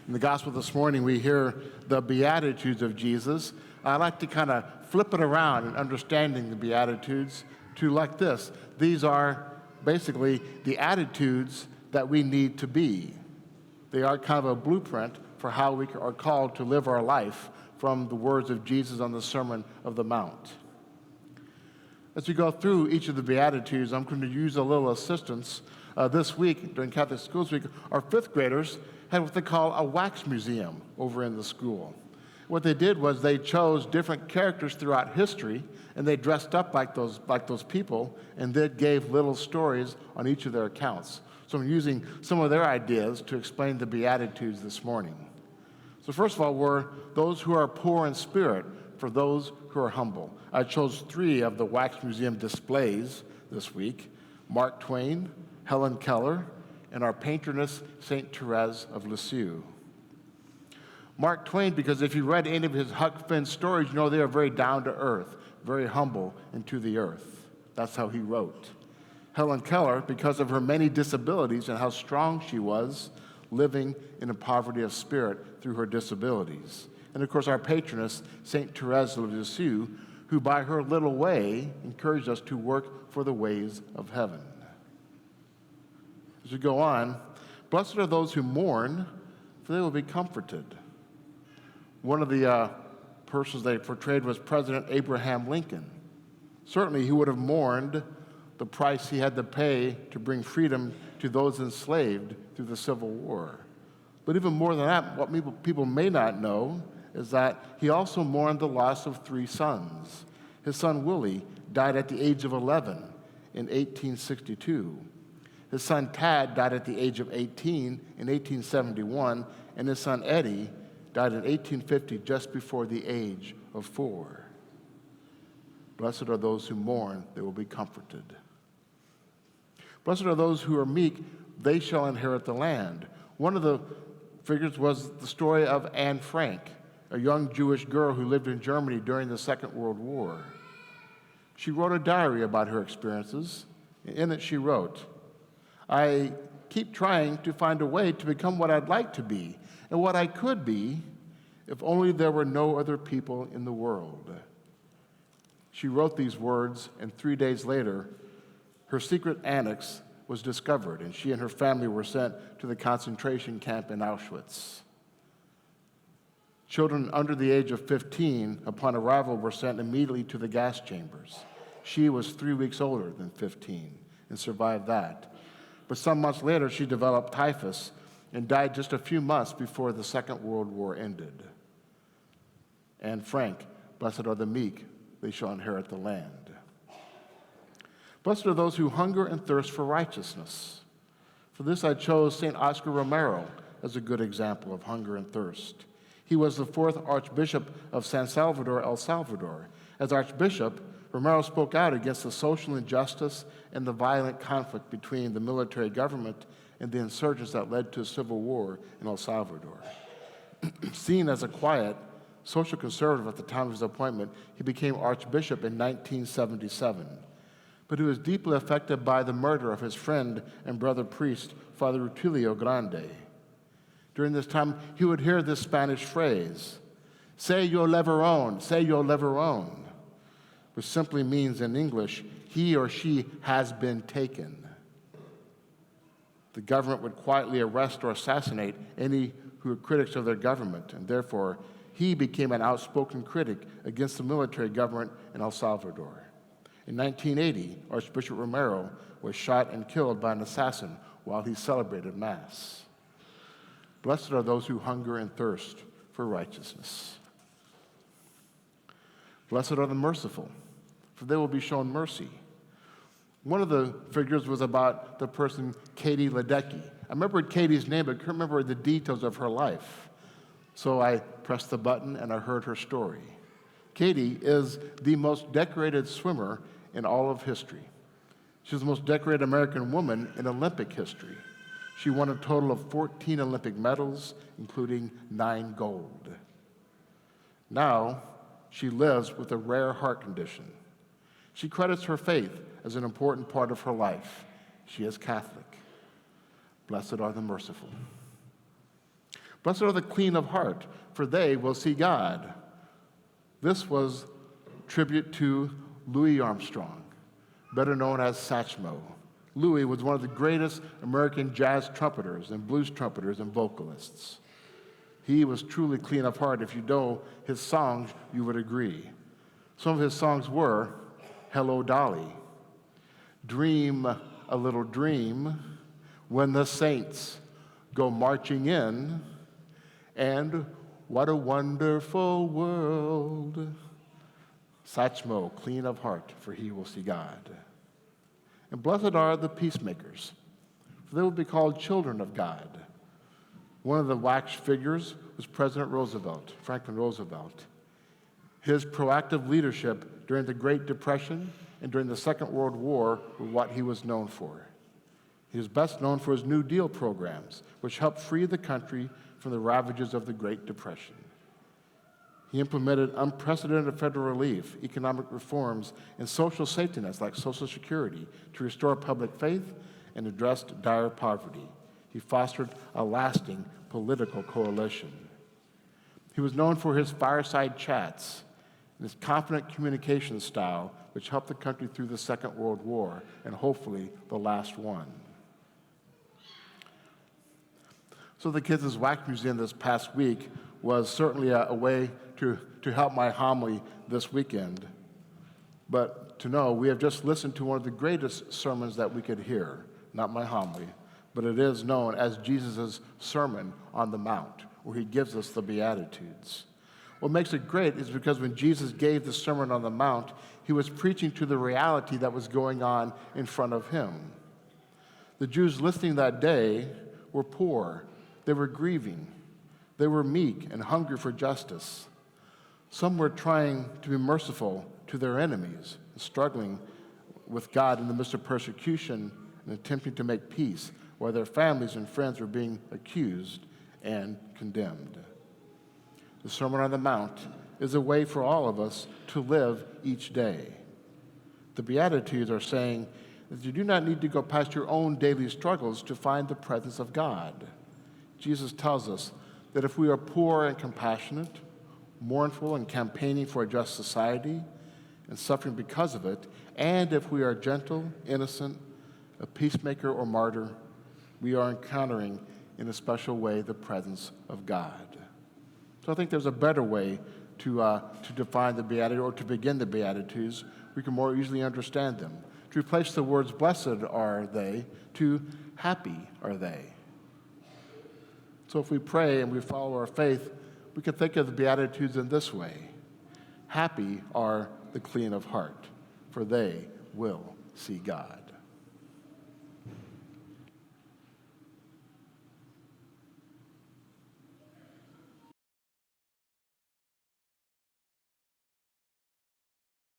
In the gospel this morning, we hear the Beatitudes of Jesus. I like to kind of flip it around in understanding the Beatitudes to like this. These are basically the attitudes that we need to be. They are kind of a blueprint for how we are called to live our life from the words of Jesus on the Sermon of the Mount. As we go through each of the Beatitudes, I'm going to use a little assistance. This week, during Catholic Schools Week, our fifth graders had what they call a wax museum over in the school. What they did was they chose different characters throughout history, and they dressed up like those people, and then gave little stories on each of their accounts. So I'm using some of their ideas to explain the Beatitudes this morning. So first of all, were those who are poor in spirit, for those who are humble. I chose 3 of the Wax Museum displays this week: Mark Twain, Helen Keller, and our patroness, St. Therese of Lisieux. Mark Twain, because if you read any of his Huck Finn stories, you know they are very down to earth, very humble and to the earth. That's how he wrote. Helen Keller, because of her many disabilities and how strong she was, living in a poverty of spirit through her disabilities. And of course, our patroness, St. Therese of Lisieux, who by her little way encouraged us to work for the ways of heaven. As we go on, blessed are those who mourn, for they will be comforted. One of the persons they portrayed was President Abraham Lincoln. Certainly, he would have mourned the price he had to pay to bring freedom to those enslaved through the Civil War. But even more than that, what people may not know is that he also mourned the loss of 3 sons. His son Willie died at the age of 11 in 1862. His son Tad died at the age of 18 in 1871, and his son Eddie died in 1850, just before the age of 4. Blessed are those who mourn, they will be comforted. Blessed are those who are meek, they shall inherit the land. One of the figures was the story of Anne Frank, a young Jewish girl who lived in Germany during the Second World War. She wrote a diary about her experiences. In it she wrote, "I keep trying to find a way to become what I'd like to be and what I could be if only there were no other people in the world." She wrote these words, and 3 days later, her secret annex was discovered, and she and her family were sent to the concentration camp in Auschwitz. Children under the age of 15, upon arrival, were sent immediately to the gas chambers. She was 3 weeks older than 15 and survived that. But some months later, she developed typhus and died just a few months before the Second World War ended. Anne Frank, blessed are the meek, they shall inherit the land. Blessed are those who hunger and thirst for righteousness. For this I chose St. Oscar Romero as a good example of hunger and thirst. He was the 4th Archbishop of San Salvador, El Salvador. As Archbishop, Romero spoke out against the social injustice and the violent conflict between the military government and the insurgents that led to a civil war in El Salvador. Seen as a quiet social conservative at the time of his appointment, he became Archbishop in 1977. But he was deeply affected by the murder of his friend and brother priest, Father Rutilio Grande. During this time, he would hear this Spanish phrase, "Se yo leveron, se yo leveron," which simply means in English, he or she has been taken. The government would quietly arrest or assassinate any who were critics of their government, and therefore, he became an outspoken critic against the military government in El Salvador. In 1980, Archbishop Romero was shot and killed by an assassin while he celebrated Mass. Blessed are those who hunger and thirst for righteousness. Blessed are the merciful, for they will be shown mercy. One of the figures was about the person Katie Ledecky. I remembered Katie's name, but couldn't remember the details of her life. So I pressed the button and I heard her story. Katie is the most decorated swimmer in all of history. She's the most decorated American woman in Olympic history. She won a total of 14 Olympic medals, including 9 gold. Now, she lives with a rare heart condition. She credits her faith as an important part of her life. She is Catholic. Blessed are the merciful. Blessed are the clean of heart, for they will see God. This was tribute to Louis Armstrong, better known as Satchmo. Louis was one of the greatest American jazz trumpeters and blues trumpeters and vocalists. He was truly clean of heart. If you know his songs, you would agree. Some of his songs were Hello, Dolly, Dream a Little Dream, When the Saints Go Marching In, and What a Wonderful World. Satchmo, clean of heart, for he will see God. And blessed are the peacemakers, for they will be called children of God. One of the wax figures was President Roosevelt, Franklin Roosevelt. His proactive leadership during the Great Depression and during the Second World War were what he was known for. He was best known for his New Deal programs, which helped free the country from the ravages of the Great Depression. He implemented unprecedented federal relief, economic reforms, and social safety nets like Social Security to restore public faith and addressed dire poverty. He fostered a lasting political coalition. He was known for his fireside chats and his confident communication style, which helped the country through the Second World War and hopefully the last one. So the Kids' Wax Museum this past week was certainly a way to help my homily this weekend. But to know, we have just listened to one of the greatest sermons that we could hear, not my homily, but it is known as Jesus' Sermon on the Mount, where he gives us the Beatitudes. What makes it great is because when Jesus gave the Sermon on the Mount, he was preaching to the reality that was going on in front of him. The Jews listening that day were poor, they were grieving, they were meek and hungry for justice. Some were trying to be merciful to their enemies, struggling with God in the midst of persecution and attempting to make peace, while their families and friends were being accused and condemned. The Sermon on the Mount is a way for all of us to live each day. The Beatitudes are saying that you do not need to go past your own daily struggles to find the presence of God. Jesus tells us that if we are poor and compassionate, mournful and campaigning for a just society, and suffering because of it, and if we are gentle, innocent, a peacemaker or martyr, we are encountering in a special way the presence of God. So I think there's a better way to define the Beatitudes or to begin the Beatitudes. We can more easily understand them. To replace the words blessed are they to happy are they. So if we pray and we follow our faith, we can think of the Beatitudes in this way. Happy are the clean of heart, for they will see God.